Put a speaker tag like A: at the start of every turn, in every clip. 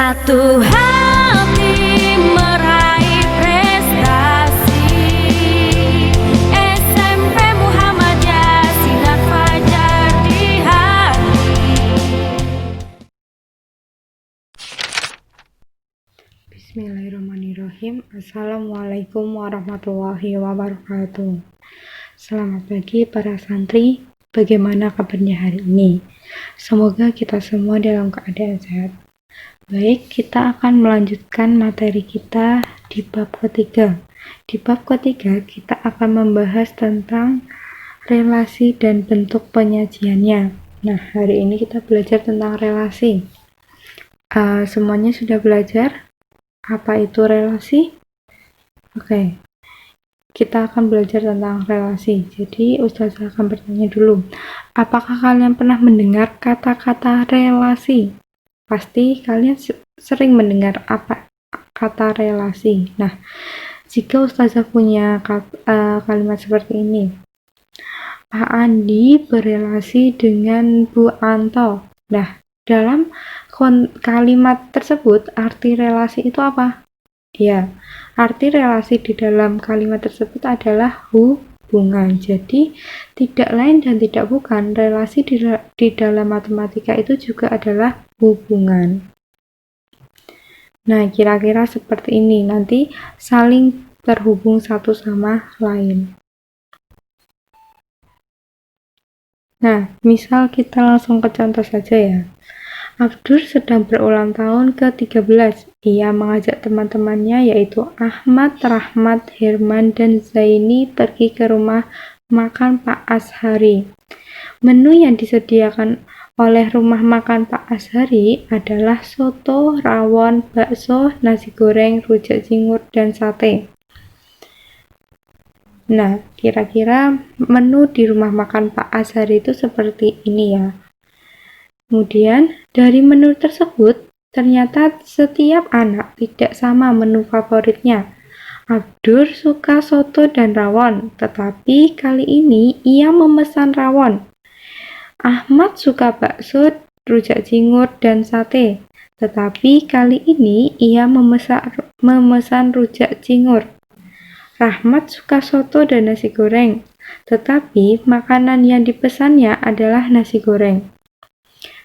A: Satu hati meraih prestasi. SMP Muhammadiyah, sinar fajar di hati.
B: Bismillahirrahmanirrahim. Assalamualaikum warahmatullahi wabarakatuh. Selamat pagi para santri. Bagaimana kabarnya hari ini? Semoga kita semua dalam keadaan sehat. Baik, kita akan melanjutkan materi kita di bab ketiga. Di bab ketiga, kita akan membahas tentang relasi dan bentuk penyajiannya. Nah, hari ini kita belajar tentang relasi. Semuanya sudah belajar? Apa itu relasi? Oke, kita akan belajar tentang relasi. Jadi, Ustazah akan bertanya dulu. Apakah kalian pernah mendengar kata-kata relasi? Pasti kalian sering mendengar apa kata relasi. Nah, jika Ustazah punya kalimat seperti ini. Pak Andi berelasi dengan Bu Anto. Nah, dalam kalimat tersebut, arti relasi itu apa? Ya, arti relasi di dalam kalimat tersebut adalah hubungan. Jadi, tidak lain dan tidak bukan, relasi di dalam matematika itu juga adalah hubungan. Nah, kira-kira seperti ini. Nanti saling terhubung satu sama lain. Nah, misal kita langsung ke contoh saja ya. Abdur sedang berulang tahun ke-13. Ia mengajak teman-temannya yaitu Ahmad, Rahmat, Herman, dan Zaini pergi ke rumah makan Pak Ashari. Menu yang disediakan oleh rumah makan Pak Ashari adalah soto, rawon, bakso, nasi goreng, rujak cingur, dan sate. Nah, kira-kira menu di rumah makan Pak Ashari itu seperti ini ya. Kemudian, dari menu tersebut, ternyata setiap anak tidak sama menu favoritnya. Abdur suka soto dan rawon, tetapi kali ini ia memesan rawon. Ahmad suka bakso, rujak cingur, dan sate, tetapi kali ini ia memesan rujak cingur. Rahmat suka soto dan nasi goreng, tetapi makanan yang dipesannya adalah nasi goreng.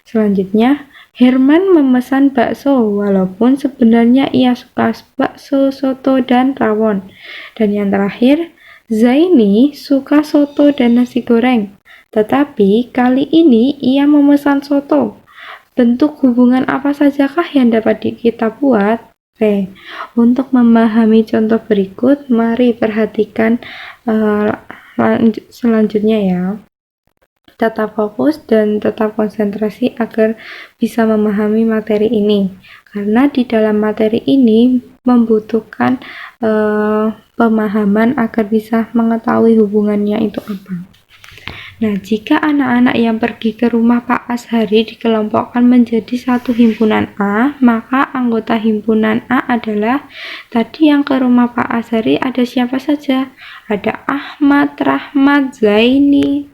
B: Selanjutnya, Herman memesan bakso, walaupun sebenarnya ia suka bakso, soto, dan rawon. Dan yang terakhir, Zaini suka soto dan nasi goreng, tetapi kali ini ia memesan soto. Bentuk hubungan apa sajakah yang dapat kita buat? Oke, untuk memahami contoh berikut, mari perhatikan selanjutnya ya. Tetap fokus dan tetap konsentrasi agar bisa memahami materi ini. Karena di dalam materi ini membutuhkan pemahaman agar bisa mengetahui hubungannya itu apa. Nah, jika anak-anak yang pergi ke rumah Pak Ashari dikelompokkan menjadi satu himpunan A, maka anggota himpunan A adalah tadi yang ke rumah Pak Ashari ada siapa saja? Ada Ahmad, Rahmat, Zaini.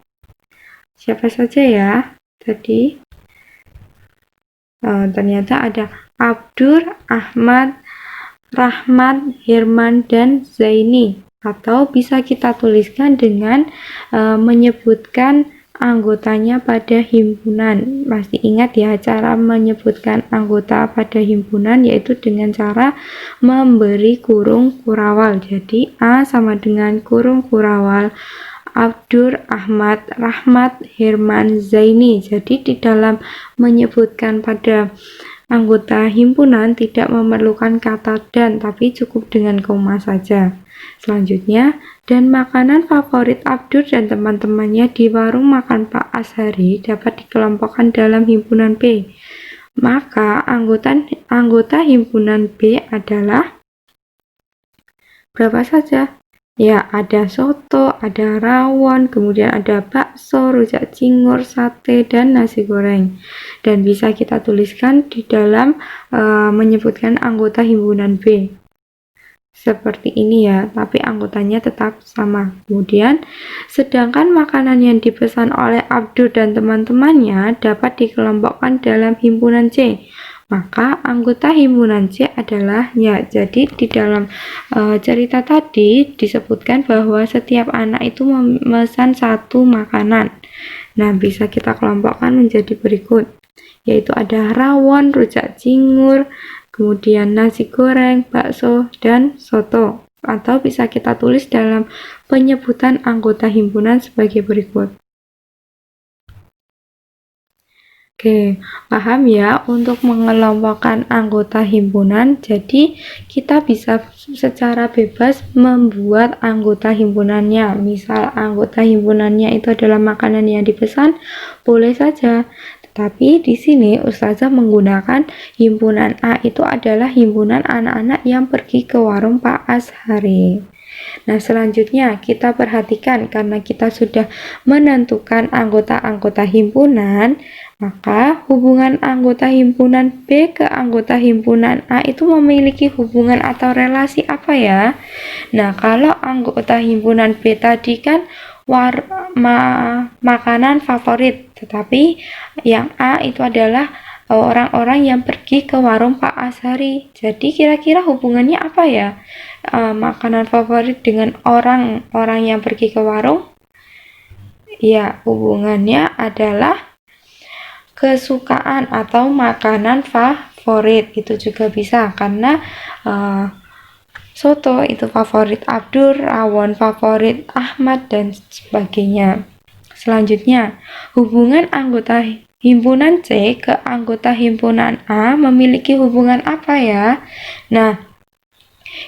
B: Siapa saja ya tadi? Ternyata ada Abdur, Ahmad, Rahmat, Herman, dan Zaini. Atau bisa kita tuliskan dengan menyebutkan anggotanya pada himpunan. Masih ingat ya cara menyebutkan anggota pada himpunan, yaitu dengan cara memberi kurung kurawal. Jadi A sama dengan kurung kurawal Abdur, Ahmad, Rahmat, Herman, Zaini. Jadi di dalam menyebutkan pada anggota himpunan tidak memerlukan kata dan, tapi cukup dengan koma saja. Selanjutnya, dan makanan favorit Abdur dan teman-temannya di warung makan Pak Ashari dapat dikelompokkan dalam himpunan B. Maka anggota himpunan B adalah berapa saja? Ya, ada soto, ada rawon, kemudian ada bakso, rujak cingur, sate, dan nasi goreng. Dan bisa kita tuliskan di dalam menyebutkan anggota himpunan B. Seperti ini ya, tapi anggotanya tetap sama. Kemudian, sedangkan makanan yang dipesan oleh Abdur dan teman-temannya dapat dikelompokkan dalam himpunan C. Maka anggota himpunan C adalah ya. Jadi di dalam cerita tadi disebutkan bahwa setiap anak itu memesan satu makanan. Nah, bisa kita kelompokkan menjadi berikut, yaitu ada rawon, rujak cingur, kemudian nasi goreng, bakso, dan soto. Atau bisa kita tulis dalam penyebutan anggota himpunan sebagai berikut. Oke, paham ya untuk mengelompokkan anggota himpunan. Jadi, kita bisa secara bebas membuat anggota himpunannya. Misal, anggota himpunannya itu adalah makanan yang dipesan, boleh saja. Tetapi di sini Ustazah menggunakan himpunan A itu adalah himpunan anak-anak yang pergi ke warung Pak Ashari. Nah, selanjutnya kita perhatikan karena kita sudah menentukan anggota-anggota himpunan, maka hubungan anggota himpunan B ke anggota himpunan A itu memiliki hubungan atau relasi apa ya? Nah, kalau anggota himpunan B tadi kan makanan favorit, tetapi yang A itu adalah orang-orang yang pergi ke warung Pak Ashari. Jadi kira-kira hubungannya apa ya? Makanan favorit dengan orang-orang yang pergi ke warung? Ya, hubungannya adalah kesukaan atau makanan favorit. Itu juga bisa karena soto itu favorit Abdur, rawon favorit Ahmad, dan sebagainya. Selanjutnya, hubungan anggota himpunan C ke anggota himpunan A memiliki hubungan apa ya? Nah,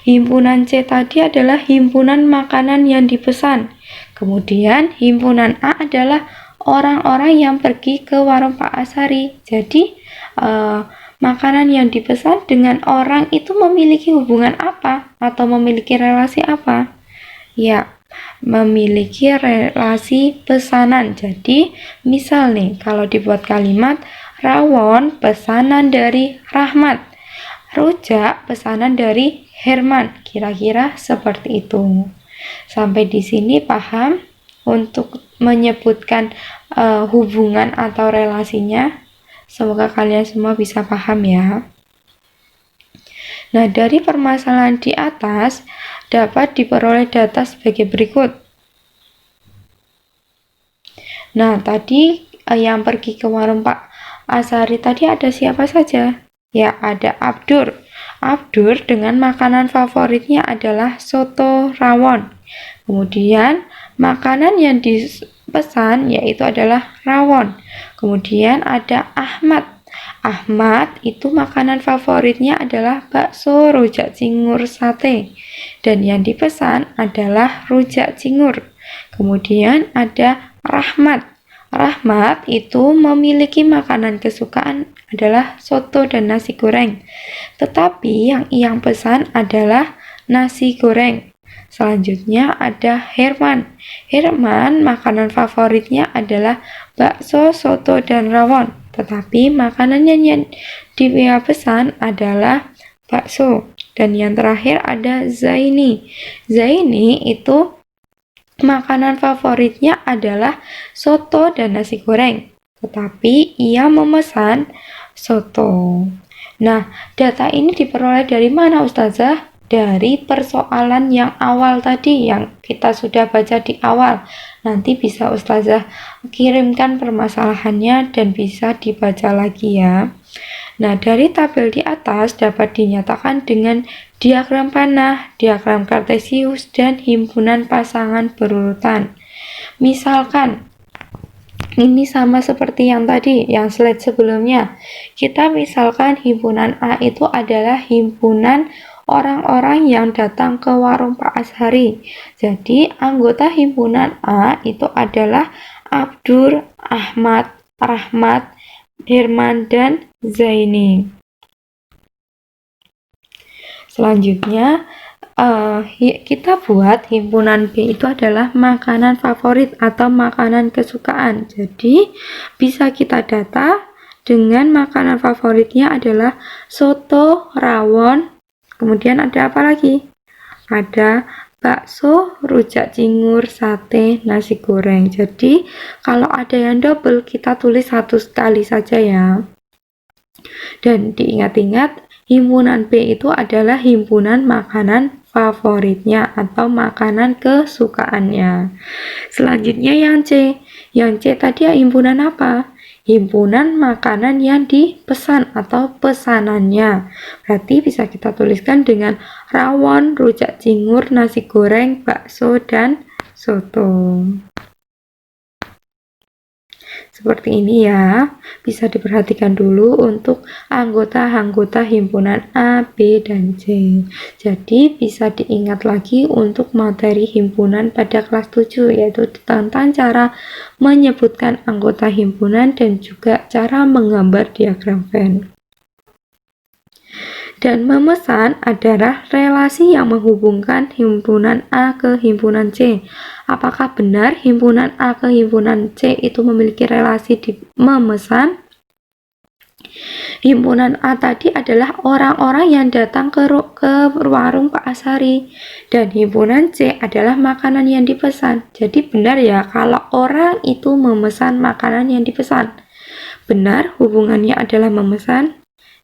B: himpunan C tadi adalah himpunan makanan yang dipesan. Kemudian himpunan A adalah orang-orang yang pergi ke warung Pak Ashari. Jadi makanan yang dipesan dengan orang itu memiliki hubungan apa atau memiliki relasi apa? Ya, memiliki relasi pesanan. Jadi misal nih, kalau dibuat kalimat rawon pesanan dari Rahmat, rujak pesanan dari Herman, kira-kira seperti itu. Sampai di sini paham untuk menyebutkan hubungan atau relasinya? Semoga kalian semua bisa paham ya. Nah, dari permasalahan di atas dapat diperoleh data sebagai berikut. Nah, tadi yang pergi ke warung Pak Ashari tadi ada siapa saja? Ya, ada Abdur. Abdur dengan makanan favoritnya adalah soto rawon. Kemudian makanan yang dipesan yaitu adalah rawon. Kemudian ada Ahmad. Ahmad itu makanan favoritnya adalah bakso, rujak cingur, sate. Dan yang dipesan adalah rujak cingur. Kemudian ada Rahmat. Rahmat itu memiliki makanan kesukaan adalah soto dan nasi goreng. Tetapi yang pesan adalah nasi goreng. Selanjutnya ada Herman. Herman makanan favoritnya adalah bakso, soto, dan rawon. Tetapi makanan yang dia pesan adalah bakso. Dan yang terakhir ada Zaini. Zaini itu makanan favoritnya adalah soto dan nasi goreng. Tetapi ia memesan soto. Nah, data ini diperoleh dari mana Ustazah? Dari persoalan yang awal tadi yang kita sudah baca di awal. Nanti bisa Ustazah kirimkan permasalahannya dan bisa dibaca lagi ya. Nah, dari tabel di atas dapat dinyatakan dengan diagram panah, diagram kartesius, dan himpunan pasangan berurutan. Misalkan ini sama seperti yang tadi, yang slide sebelumnya. Kita misalkan himpunan A itu adalah himpunan orang-orang yang datang ke warung Pak Ashari. Jadi anggota himpunan A itu adalah Abdur, Ahmad, Rahmat, Herman, dan Zaini. Selanjutnya kita buat himpunan B itu adalah makanan favorit atau makanan kesukaan. Jadi bisa kita data dengan makanan favoritnya adalah soto, rawon, kemudian ada apa lagi? Ada bakso, rujak cingur, sate, nasi goreng. Jadi kalau ada yang double kita tulis satu kali saja ya. Dan diingat-ingat, himpunan B itu adalah himpunan makanan favoritnya atau makanan kesukaannya. Selanjutnya yang C. Yang C tadi himpunan apa? Himpunan makanan yang dipesan atau pesanannya. Berarti bisa kita tuliskan dengan rawon, rujak cingur, nasi goreng, bakso, dan soto. Seperti ini ya, bisa diperhatikan dulu untuk anggota-anggota himpunan A, B, dan C. Jadi bisa diingat lagi untuk materi himpunan pada kelas 7, yaitu tentang cara menyebutkan anggota himpunan dan juga cara menggambar diagram Venn. Dan memesan adalah relasi yang menghubungkan himpunan A ke himpunan C. Apakah benar himpunan A ke himpunan C itu memiliki relasi di memesan? Himpunan A tadi adalah orang-orang yang datang ke warung Pak Asari, dan himpunan C adalah makanan yang dipesan. Jadi benar ya kalau orang itu memesan makanan yang dipesan. Benar hubungannya adalah memesan?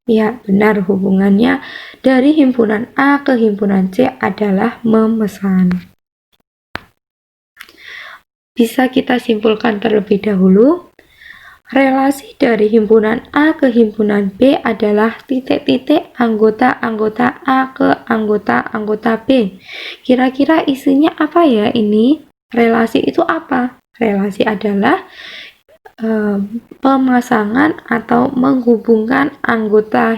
B: Ya, benar hubungannya dari himpunan A ke himpunan C adalah memesan. Bisa kita simpulkan terlebih dahulu, relasi dari himpunan A ke himpunan B adalah titik-titik anggota-anggota A ke anggota-anggota B. Kira-kira isinya apa ya ini? Relasi itu apa? Relasi adalah pemasangan atau menghubungkan anggota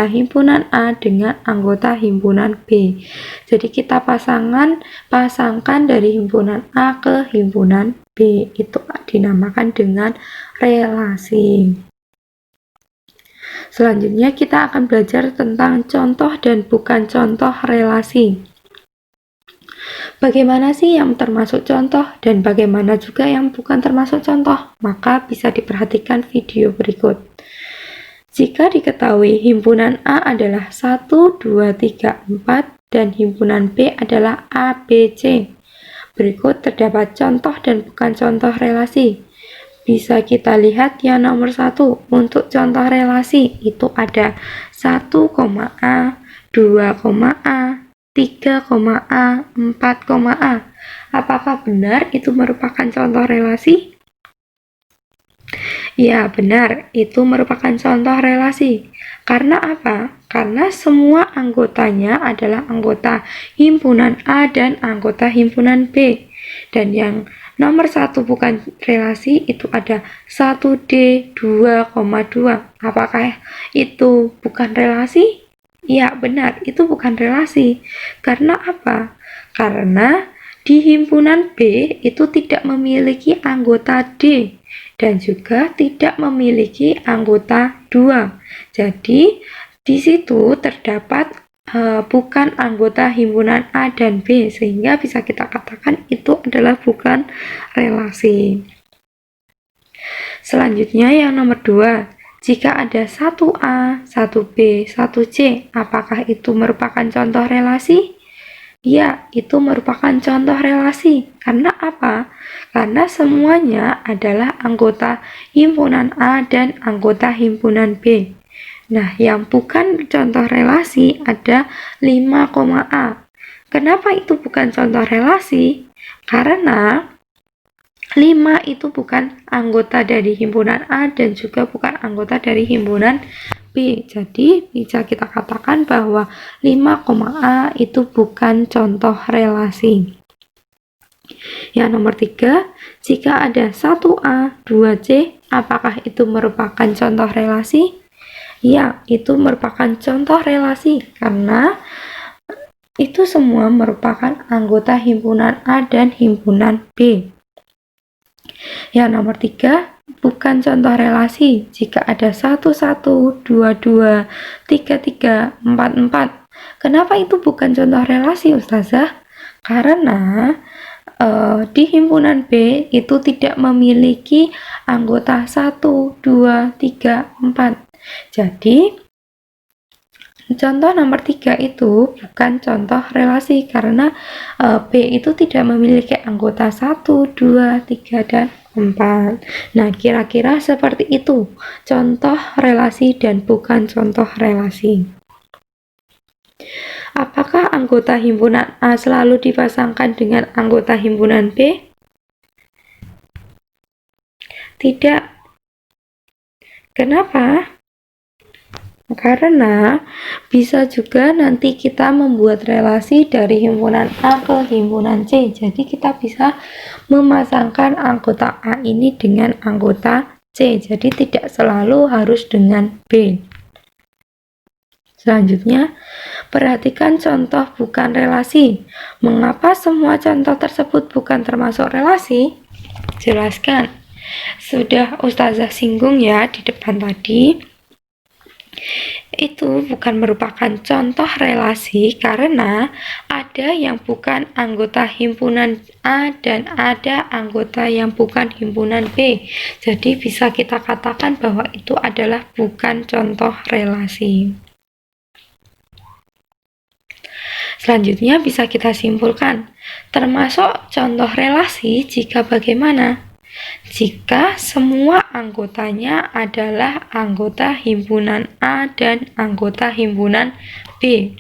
B: himpunan A dengan anggota himpunan B. Jadi kita pasangkan dari himpunan A ke himpunan B, itu dinamakan dengan relasi. Selanjutnya kita akan belajar tentang contoh dan bukan contoh relasi. Bagaimana sih yang termasuk contoh dan bagaimana juga yang bukan termasuk contoh? Maka bisa diperhatikan video berikut. Jika diketahui himpunan A adalah 1, 2, 3, 4 dan himpunan B adalah A, B, C. Berikut terdapat contoh dan bukan contoh relasi. Bisa kita lihat yang nomor 1. Untuk contoh relasi itu ada 1, A, 2, A, 3,A, 4,A. Apakah benar itu merupakan contoh relasi? Ya, benar, itu merupakan contoh relasi. Karena apa? Karena semua anggotanya adalah anggota himpunan A dan anggota himpunan B. Dan yang nomor 1 bukan relasi itu ada 1D 2,2. Apakah itu bukan relasi? Ya, benar, itu bukan relasi. Karena apa? Karena di himpunan B itu tidak memiliki anggota D dan juga tidak memiliki anggota 2. Jadi, di situ terdapat bukan anggota himpunan A dan B, sehingga bisa kita katakan itu adalah bukan relasi. Selanjutnya yang nomor 2. Jika ada 1A, 1B, 1C, apakah itu merupakan contoh relasi? Ya, itu merupakan contoh relasi. Karena apa? Karena semuanya adalah anggota himpunan A dan anggota himpunan B. Nah, yang bukan contoh relasi ada 5,A. Kenapa itu bukan contoh relasi? Karena 5 itu bukan anggota dari himpunan A dan juga bukan anggota dari himpunan B. Jadi bisa kita katakan bahwa 5,A itu bukan contoh relasi. Yang nomor 3, jika ada 1A, 2C, apakah itu merupakan contoh relasi? Ya, itu merupakan contoh relasi karena itu semua merupakan anggota himpunan A dan himpunan B. Yang nomor 3, bukan contoh relasi jika ada 1, 1, 2, 2, 3, 3, 4, 4. Kenapa itu bukan contoh relasi, Ustazah? Karena di himpunan B itu tidak memiliki anggota 1, 2, 3, 4. Jadi Contoh nomor 3 itu bukan contoh relasi karena B itu tidak memiliki anggota 1, 2, 3, dan 4. Nah, kira-kira seperti itu contoh relasi dan bukan contoh relasi. Apakah anggota himpunan A selalu dipasangkan dengan anggota himpunan B? Tidak. Kenapa? Karena bisa juga nanti kita membuat relasi dari himpunan A ke himpunan C. Jadi kita bisa memasangkan anggota A ini dengan anggota C. Jadi tidak selalu harus dengan B. Selanjutnya, perhatikan contoh bukan relasi. Mengapa semua contoh tersebut bukan termasuk relasi? Jelaskan. Sudah Ustazah singgung ya di depan tadi. Itu bukan merupakan contoh relasi karena ada yang bukan anggota himpunan A dan ada anggota yang bukan himpunan B. Jadi bisa kita katakan bahwa itu adalah bukan contoh relasi. Selanjutnya bisa kita simpulkan, termasuk contoh relasi jika bagaimana? Jika semua anggotanya adalah anggota himpunan A dan anggota himpunan B.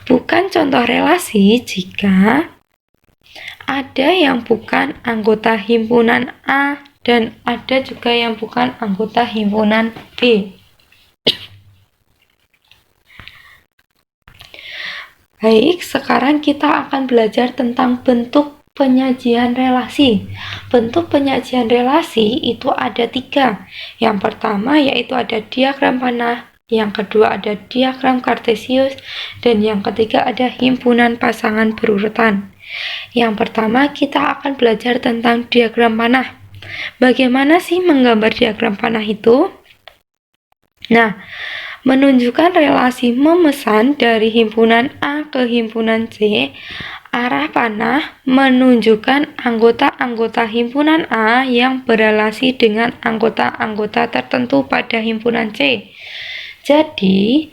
B: Bukan contoh relasi jika ada yang bukan anggota himpunan A dan ada juga yang bukan anggota himpunan B. Baik, sekarang kita akan belajar tentang bentuk penyajian relasi. Bentuk penyajian relasi itu ada 3. Yang pertama yaitu ada diagram panah, yang kedua ada diagram kartesius, dan yang ketiga ada himpunan pasangan berurutan. Yang pertama kita akan belajar tentang diagram panah. Bagaimana sih menggambar diagram panah itu? Nah, menunjukkan relasi memesan dari himpunan A ke himpunan C, arah panah menunjukkan anggota-anggota himpunan A yang berelasi dengan anggota-anggota tertentu pada himpunan C. Jadi,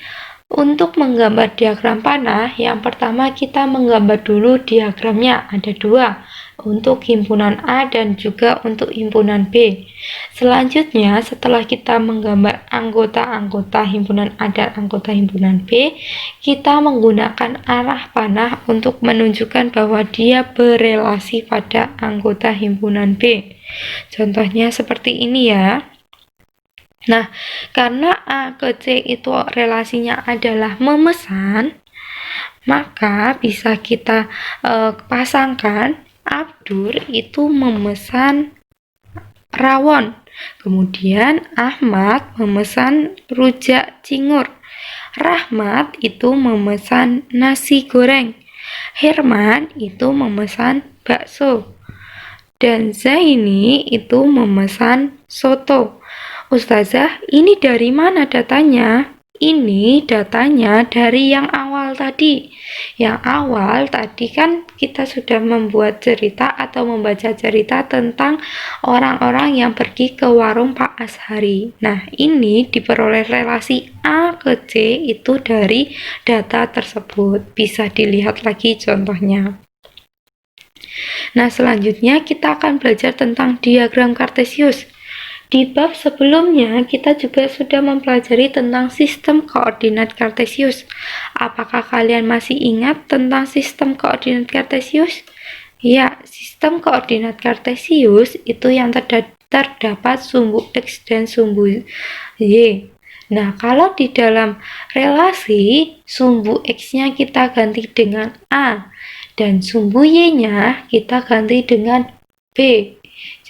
B: untuk menggambar diagram panah, yang pertama kita menggambar dulu diagramnya. Ada 2, untuk himpunan A dan juga untuk himpunan B. Selanjutnya, setelah kita menggambar anggota-anggota himpunan A dan anggota himpunan B, kita menggunakan arah panah untuk menunjukkan bahwa dia berelasi pada anggota himpunan B. Contohnya seperti ini ya. Nah, karena A ke C itu relasinya adalah memesan, maka bisa kita pasangkan Abdur itu memesan rawon, kemudian Ahmad memesan rujak cingur, Rahmat itu memesan nasi goreng, Herman itu memesan bakso, dan Zaini itu memesan soto. Ustazah, ini dari mana datanya? Ini datanya dari yang awal tadi. Yang awal tadi kan kita sudah membuat cerita atau membaca cerita tentang orang-orang yang pergi ke warung Pak Ashari. Nah, ini diperoleh relasi A ke C itu dari data tersebut. Bisa dilihat lagi contohnya. Nah, selanjutnya kita akan belajar tentang diagram kartesius. Di bab sebelumnya, kita juga sudah mempelajari tentang sistem koordinat kartesius. Apakah kalian masih ingat tentang sistem koordinat kartesius? Ya, sistem koordinat kartesius itu yang terdapat sumbu X dan sumbu Y. Nah, kalau di dalam relasi, sumbu X-nya kita ganti dengan A, dan sumbu Y-nya kita ganti dengan B.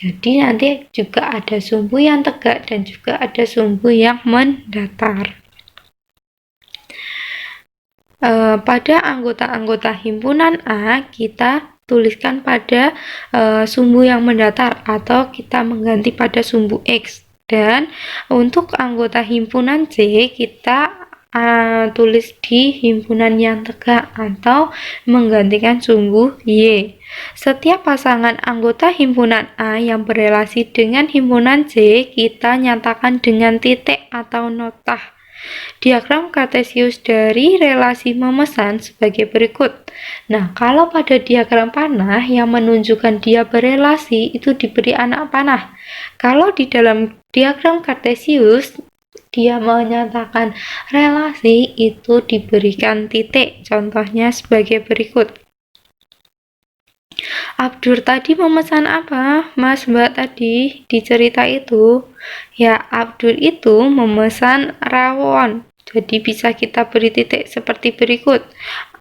B: Jadi nanti juga ada sumbu yang tegak dan juga ada sumbu yang mendatar. Pada anggota-anggota himpunan A, kita tuliskan pada sumbu yang mendatar atau kita mengganti pada sumbu X. Dan untuk anggota himpunan C, kita tulis di himpunan yang tegak atau menggantikan sumbu Y. Setiap pasangan anggota himpunan A yang berelasi dengan himpunan C, kita nyatakan dengan titik atau notah. Diagram Kartesius dari relasi memesan sebagai berikut. Nah, kalau pada diagram panah yang menunjukkan dia berelasi itu diberi anak panah. Kalau di dalam diagram Kartesius dia menyatakan relasi itu diberikan titik. Contohnya sebagai berikut. Abdur tadi memesan apa, Mas Mbak tadi di cerita itu? Ya, Abdur itu memesan rawon. Jadi bisa kita beri titik seperti berikut.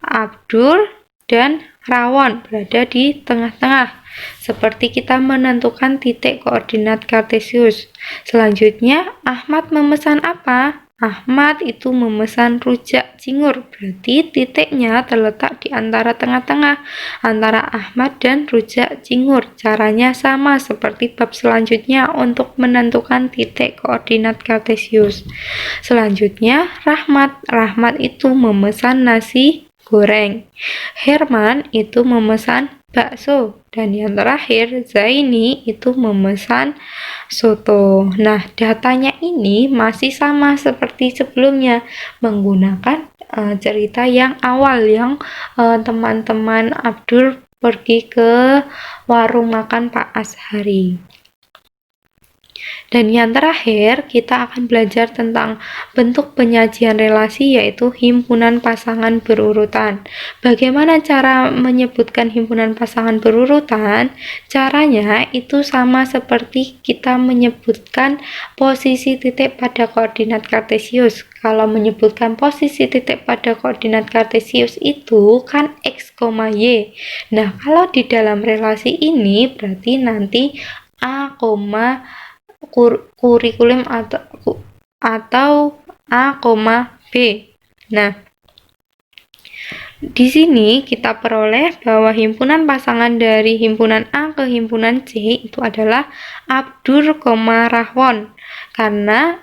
B: Abdur dan rawon berada di tengah-tengah. Seperti kita menentukan titik koordinat Kartesius. Selanjutnya, Ahmad memesan apa? Ahmad itu memesan rujak cingur, berarti titiknya terletak di antara tengah-tengah antara Ahmad dan rujak cingur. Caranya sama seperti bab selanjutnya untuk menentukan titik koordinat Kartesius. Selanjutnya, Rahmat itu memesan nasi goreng. Herman itu memesan bakso. Dan yang terakhir, Zaini itu memesan soto. Nah, datanya ini masih sama seperti sebelumnya, menggunakan cerita yang awal yang teman-teman Abdur pergi ke warung makan Pak Ashari. Dan yang terakhir, kita akan belajar tentang bentuk penyajian relasi, yaitu himpunan pasangan berurutan. Bagaimana cara menyebutkan himpunan pasangan berurutan? Caranya itu sama seperti kita menyebutkan posisi titik pada koordinat Kartesius. Kalau menyebutkan posisi titik pada koordinat Kartesius itu kan X, Y. Nah, kalau di dalam relasi ini berarti nanti A, kurikulum atau A, B. Nah, di sini kita peroleh bahwa himpunan pasangan dari himpunan A ke himpunan C itu adalah Abdur, Rahwan. Karena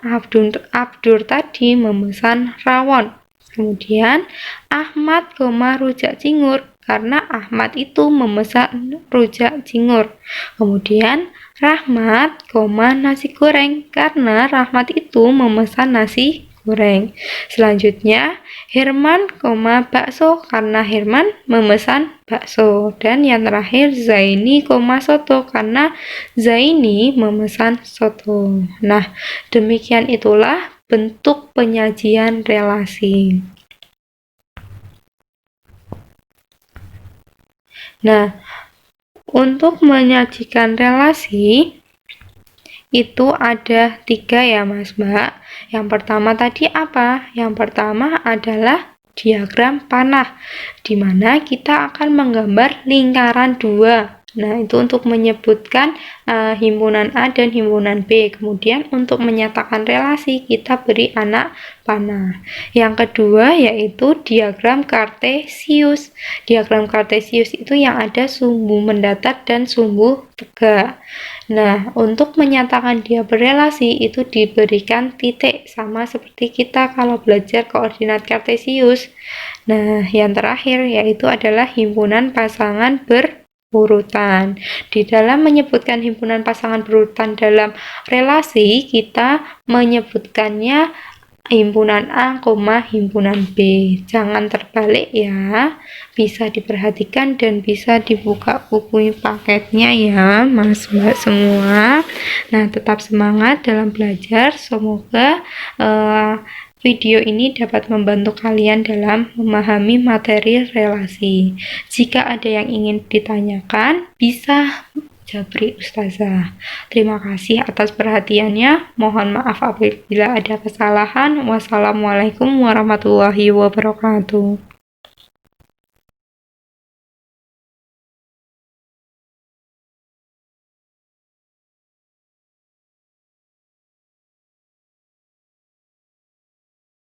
B: Abdur tadi memesan rawon. Kemudian Ahmad, rujak cingur. Karena Ahmad itu memesan rujak cingur. Kemudian Rahmat, nasi goreng. Karena Rahmat itu memesan nasi goreng. Selanjutnya Herman, bakso. Karena Herman memesan bakso. Dan yang terakhir Zaini, soto. Karena Zaini memesan soto. Nah, demikian itulah bentuk penyajian relasi. Nah, untuk menyajikan relasi itu ada 3 ya Mas Mbak. Yang pertama tadi apa? Yang pertama adalah diagram panah, di mana kita akan menggambar lingkaran 2. Nah, itu untuk menyebutkan himpunan A dan himpunan B. Kemudian untuk menyatakan relasi kita beri anak panah. Yang kedua yaitu diagram Kartesius. Diagram Kartesius itu yang ada sumbu mendatar dan sumbu tegak. Nah, untuk menyatakan dia berelasi itu diberikan titik, sama seperti kita kalau belajar koordinat Kartesius. Nah, yang terakhir yaitu adalah himpunan pasangan berurutan. Di dalam menyebutkan himpunan pasangan berurutan dalam relasi, kita menyebutkannya himpunan A, himpunan B. Jangan terbalik ya. Bisa diperhatikan dan bisa dibuka buku paketnya ya, Mas Mbak semua. Nah, tetap semangat dalam belajar. Semoga video ini dapat membantu kalian dalam memahami materi relasi. Jika ada yang ingin ditanyakan, bisa Jabri Ustazah. Terima kasih atas perhatiannya. Mohon maaf apabila ada kesalahan. Wassalamualaikum warahmatullahi wabarakatuh.